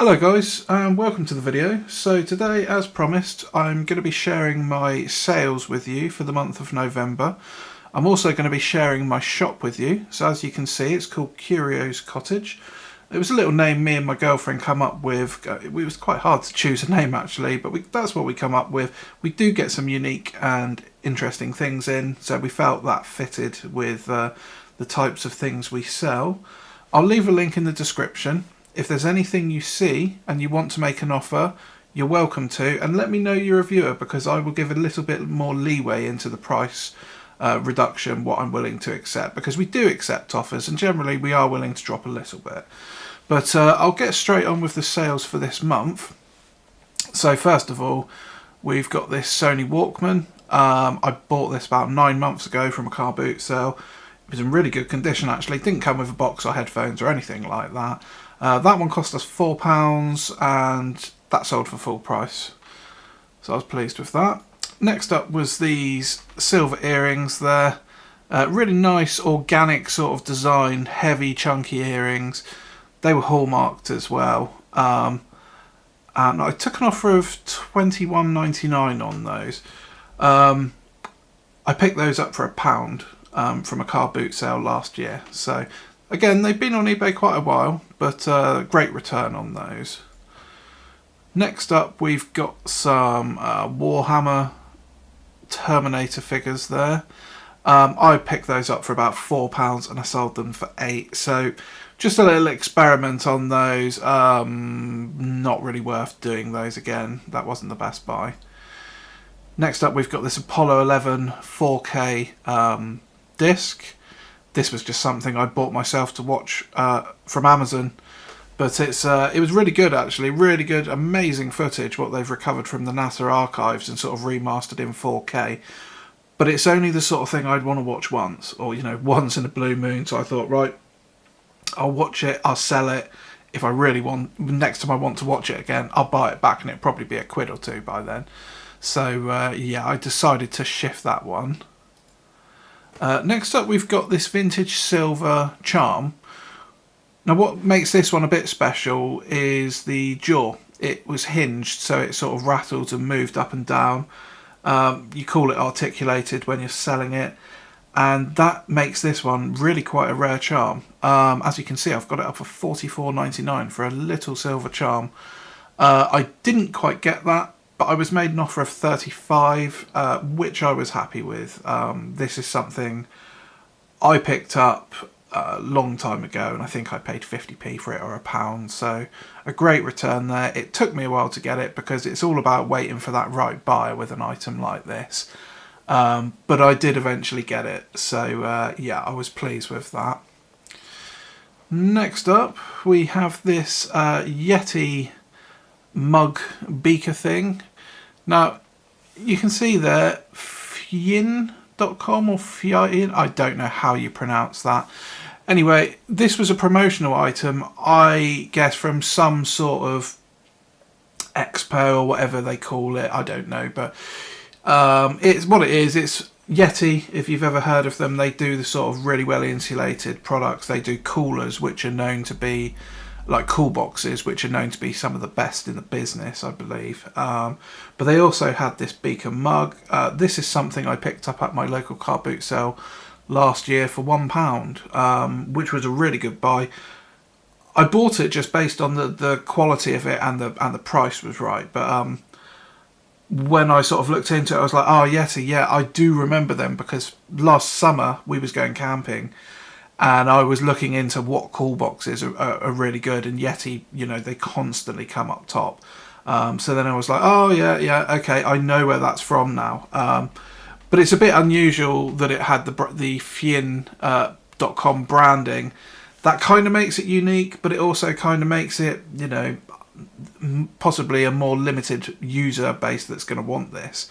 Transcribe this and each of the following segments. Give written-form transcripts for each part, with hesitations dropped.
Hello guys, and welcome to the video. So today, as promised, I'm going to be sharing my sales with you for the month of November. I'm also going to be sharing my shop with you. So as you can see, it's called Curio's Cottage. It was a little name me and my girlfriend come up with. It was quite hard to choose a name actually, but that's what we come up with. We do get some unique and interesting things in, so we felt that fitted with the types of things we sell. I'll leave a link in the description. If there's anything you see and you want to make an offer, you're welcome to, and let me know you're a viewer, because I will give a little bit more leeway into the price reduction, what I'm willing to accept, because we do accept offers and generally we are willing to drop a little bit. But I'll get straight on with the sales for this month. So first of all, we've got this Sony Walkman. I bought this about 9 months ago from a car boot sale. It was in really good condition actually. Didn't come with a box or headphones or anything like that. That one cost us £4 and that sold for full price. So I was pleased with that. Next up was these silver earrings there. Really nice organic sort of design, heavy chunky earrings. They were hallmarked as well. And I took an offer of £21.99 on those. I picked those up for £1 from a car boot sale last year. So again, they've been on eBay quite a while, but great return on those. Next up, we've got some Warhammer Terminator figures there. I picked those up for about £4 and I sold them for £8. So just a little experiment on those. Not really worth doing those again. That wasn't the best buy. Next up, we've got this Apollo 11 4K disc. This was just something I bought myself to watch from Amazon, but it was really good actually, really good, amazing footage what they've recovered from the NASA archives and sort of remastered in 4K. But it's only the sort of thing I'd want to watch once, or once in a blue moon. So I thought, right, I'll watch it, I'll sell it. If I really want, next time I want to watch it again, I'll buy it back, and it'll probably be £1 or £2 by then. So yeah, I decided to shift that one. Next up, we've got this vintage silver charm. Now what makes this one a bit special is the jaw. It was hinged, so it sort of rattled and moved up and down. You call it articulated when you're selling it, and that makes this one really quite a rare charm. As you can see, I've got it up for £44.99 for a little silver charm. I didn't quite get that, but I was made an offer of £35, which I was happy with. This is something I picked up a long time ago, and I think I paid 50p for it, or £1. So a great return there. It took me a while to get it because it's all about waiting for that right buyer with an item like this. But I did eventually get it. So yeah, I was pleased with that. Next up, we have this Yeti Mug Beaker thing. Now, you can see there, Fyin.com or Fyin, I don't know how you pronounce that. Anyway, this was a promotional item, I guess from some sort of expo or whatever they call it, I don't know, but it's what it is. It's Yeti, if you've ever heard of them. They do the sort of really well insulated products. They do coolers, which are known to be like cool boxes, which are known to be some of the best in the business, I believe. But they also had this beaker mug. This is something I picked up at my local car boot sale last year for £1, which was a really good buy. I bought it just based on the quality of it, and the price was right. But when I sort of looked into it, I was like, oh, Yeti, yeah, I do remember them, because last summer we was going camping and I was looking into what cool boxes are really good, and Yeti, they constantly come up top. So then I was like, oh yeah, okay, I know where that's from now. But it's a bit unusual that it had the Fyin.com branding. That kind of makes it unique, but it also kind of makes it, possibly a more limited user base that's going to want this.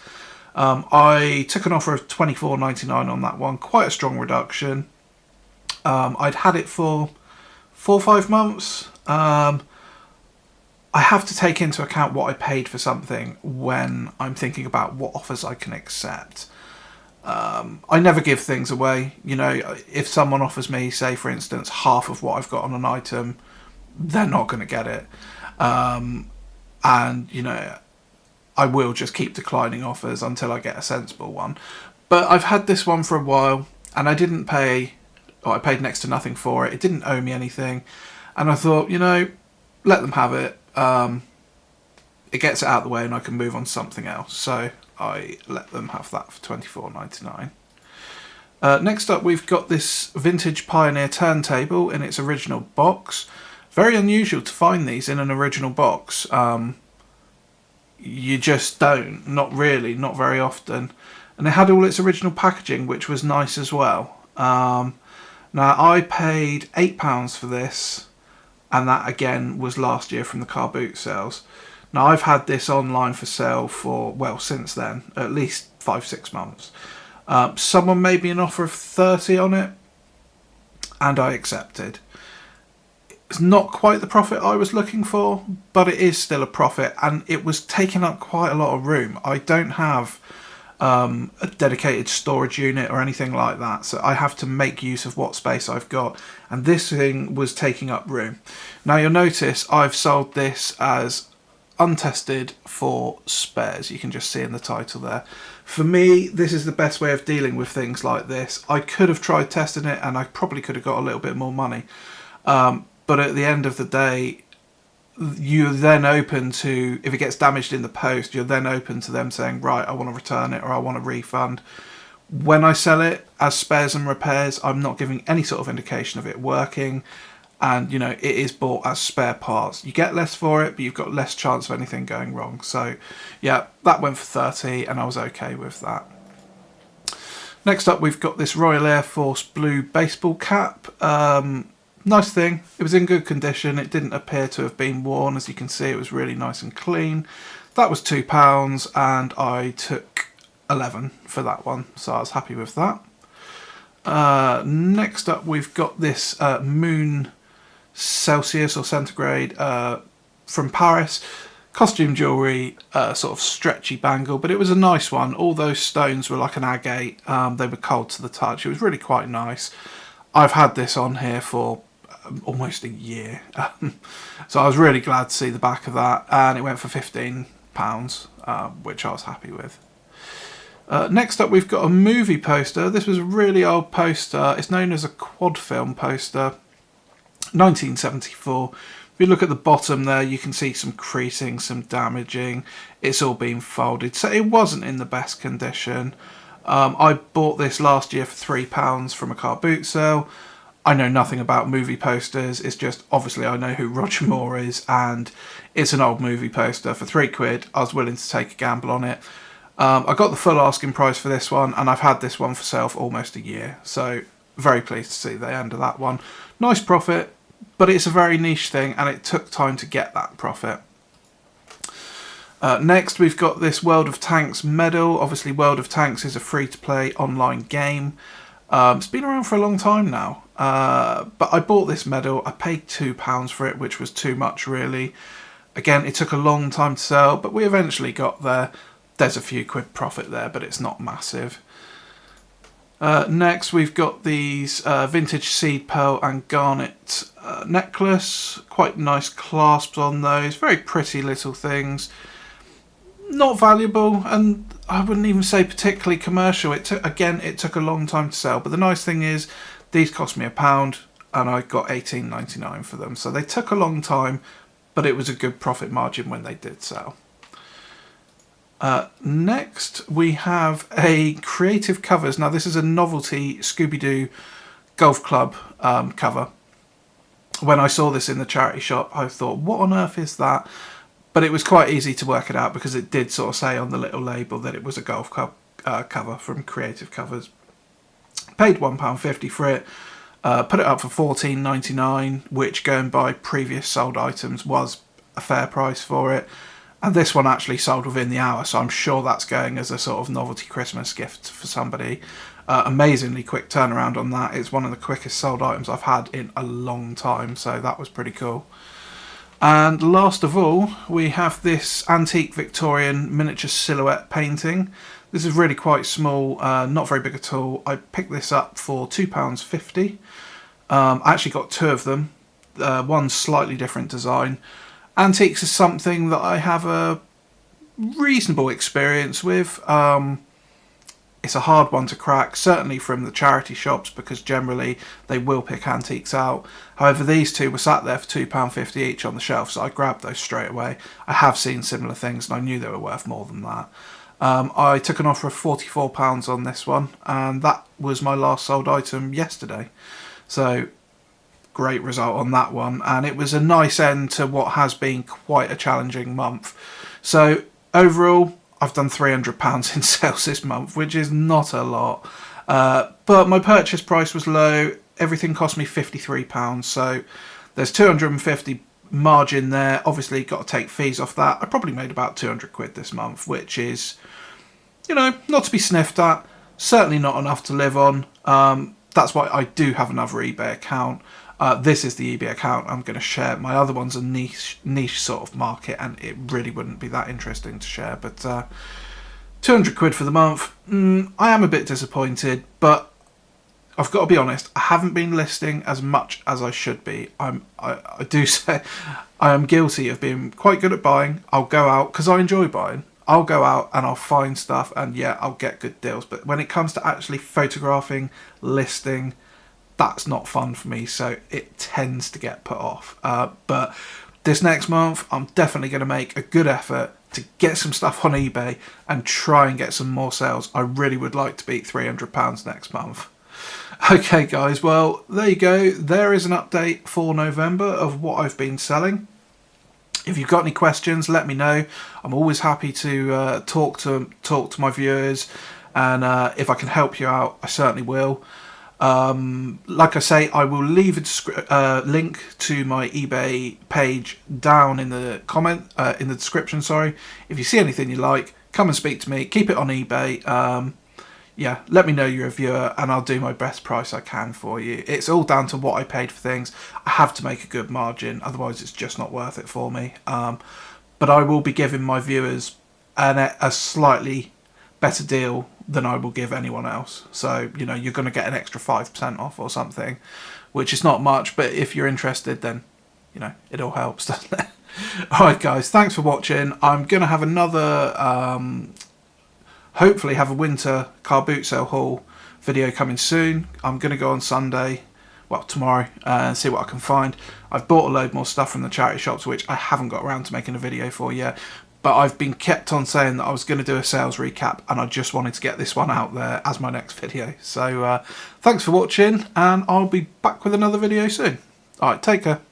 I took an offer of £24.99 on that one, quite a strong reduction. I'd had it for 4 or 5 months. I have to take into account what I paid for something when I'm thinking about what offers I can accept. I never give things away. If someone offers me, say for instance, half of what I've got on an item, they're not going to get it. And, you know, I will just keep declining offers until I get a sensible one. But I've had this one for a while, and I didn't pay, or I paid next to nothing for it. It didn't owe me anything. And I thought, you know, let them have it. It gets it out of the way and I can move on to something else. So I let them have that for $24.99. Next up, we've got this vintage Pioneer turntable in its original box. Very unusual to find these in an original box. You just don't. Not really. Not very often. And it had all its original packaging, which was nice as well. Now, I paid £8 for this. And that, again, was last year from the car boot sales. Now, I've had this online for sale for, well, since then, at least 5-6 months. Someone made me an offer of 30 on it, and I accepted. It's not quite the profit I was looking for, but it is still a profit, and it was taking up quite a lot of room. I don't have a dedicated storage unit or anything like that, so I have to make use of what space I've got, and this thing was taking up room. Now, you'll notice I've sold this as untested for spares. You can just see in the title there. For me, this is the best way of dealing with things like this. I could have tried testing it and I probably could have got a little bit more money, but at the end of the day, you're then open to, if it gets damaged in the post, you're then open to them saying, right, I want to return it or I want a refund. When I sell it as spares and repairs, I'm not giving any sort of indication of it working. And, you know, it is bought as spare parts. You get less for it, but you've got less chance of anything going wrong. So, yeah, that went for 30 and I was okay with that. Next up, we've got this Royal Air Force blue baseball cap. Nice thing. It was in good condition. It didn't appear to have been worn. As you can see, it was really nice and clean. That was £2 and I took 11 for that one. So I was happy with that. Next up, we've got this Moon Celsius or centigrade from Paris. Costume jewellery, sort of stretchy bangle, but it was a nice one. All those stones were like an agate. They were cold to the touch. It was really quite nice. I've had this on here for almost a year. So I was really glad to see the back of that, and it went for £15, which I was happy with. Next up, we've got a movie poster. This was a really old poster. It's known as a quad film poster, 1974. If you look at the bottom there, you can see some creasing, some damaging. It's all been folded, so it wasn't in the best condition. I bought this last year for £3 from a car boot sale. I know nothing about movie posters. It's just, obviously, I know who Roger Moore is, and it's an old movie poster. For £3, I was willing to take a gamble on it. I got the full asking price for this one, and I've had this one for sale for almost a year. So, very pleased to see the end of that one. Nice profit, but it's a very niche thing, and it took time to get that profit. Next, we've got this World of Tanks medal. Obviously, World of Tanks is a free-to-play online game. It's been around for a long time now. But I bought this medal. I paid £2 for it, which was too much, really. Again, it took a long time to sell, but we eventually got there. There's a few quid profit there, but it's not massive. Next, we've got these vintage seed pearl and garnet necklace. Quite nice clasps on those. Very pretty little things. Not valuable, and I wouldn't even say particularly commercial. It took a long time to sell, but the nice thing is these cost me £1 and I got $18.99 for them. So they took a long time, but it was a good profit margin when they did sell. Next, we have a Creative Covers. Now, this is a novelty Scooby-Doo golf club cover. When I saw this in the charity shop, I thought, what on earth is that? But it was quite easy to work it out because it did sort of say on the little label that it was a golf club cover from Creative Covers. Paid £1.50 for it. Put it up for $14.99, which, going by previous sold items, was a fair price for it. And this one actually sold within the hour, so I'm sure that's going as a sort of novelty Christmas gift for somebody. Amazingly quick turnaround on that. It's one of the quickest sold items I've had in a long time, so that was pretty cool. And last of all, we have this antique Victorian miniature silhouette painting. This is really quite small, not very big at all. I picked this up for £2.50. I actually got two of them. One's slightly different design. Antiques is something that I have a reasonable experience with. It's a hard one to crack, certainly from the charity shops, because generally they will pick antiques out. However, these two were sat there for £2.50 each on the shelf, so I grabbed those straight away. I have seen similar things and I knew they were worth more than that. I took an offer of £44 on this one, and that was my last sold item yesterday. So great result on that one, and it was a nice end to what has been quite a challenging month. So overall, I've done £300 in sales this month, which is not a lot. But my purchase price was low. Everything cost me £53, so there's 250 margin there. Obviously, got to take fees off that. I probably made about 200 quid this month, which is, you know, not to be sniffed at. Certainly not enough to live on. That's why I do have another eBay account. This is the eBay account I'm going to share. My other one's a niche sort of market, and it really wouldn't be that interesting to share. But 200 quid for the month, I am a bit disappointed, but I've got to be honest, I haven't been listing as much as I should be. I do say I am guilty of being quite good at buying. I'll go out, because I enjoy buying. I'll go out and I'll find stuff, and yeah, I'll get good deals. But when it comes to actually photographing, listing, that's not fun for me, so it tends to get put off. But this next month, I'm definitely going to make a good effort to get some stuff on eBay and try and get some more sales. I really would like to beat £300 next month. Okay guys, well there you go. There is an update for November of what I've been selling. If you've got any questions, let me know. I'm always happy to talk to my viewers, and if I can help you out, I certainly will. Like I say, I will leave a link to my eBay page down in the in the description. Sorry. If you see anything you like, come and speak to me. Keep it on eBay. Yeah, let me know you're a viewer, and I'll do my best price I can for you. It's all down to what I paid for things. I have to make a good margin, otherwise it's just not worth it for me. But I will be giving my viewers a slightly better deal than I will give anyone else. So, you know, you're going to get an extra 5% off or something, which is not much, but if you're interested, then, you know, it all helps, doesn't it? Alright guys, thanks for watching. I'm going to have another, hopefully have a winter car boot sale haul video coming soon. I'm going to go on Sunday, well tomorrow, and see what I can find. I've bought a load more stuff from the charity shops, which I haven't got around to making a video for yet. But I've been kept on saying that I was going to do a sales recap, and I just wanted to get this one out there as my next video. So thanks for watching, and I'll be back with another video soon. Alright, take care.